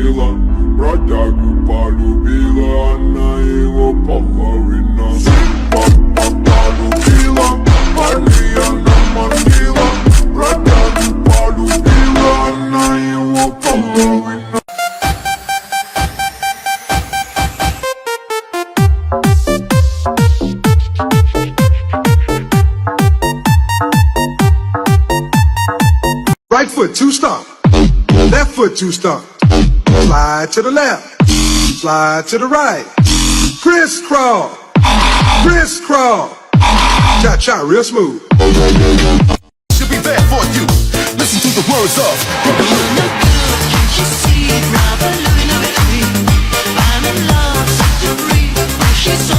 полюбила, бродягу полюбила, она его половина. Полюбила, парней она манила, бродягу полюбила, она его половина. Right foot, two stomp. Left foot, two stomp. Slide to the left. Slide to the right. Crisscross. Crisscross. Cha-cha, real smooth. Should be bad for you. Listen to the words of. Can't you see? Now the living of it. I'm in love, such a breeze. She's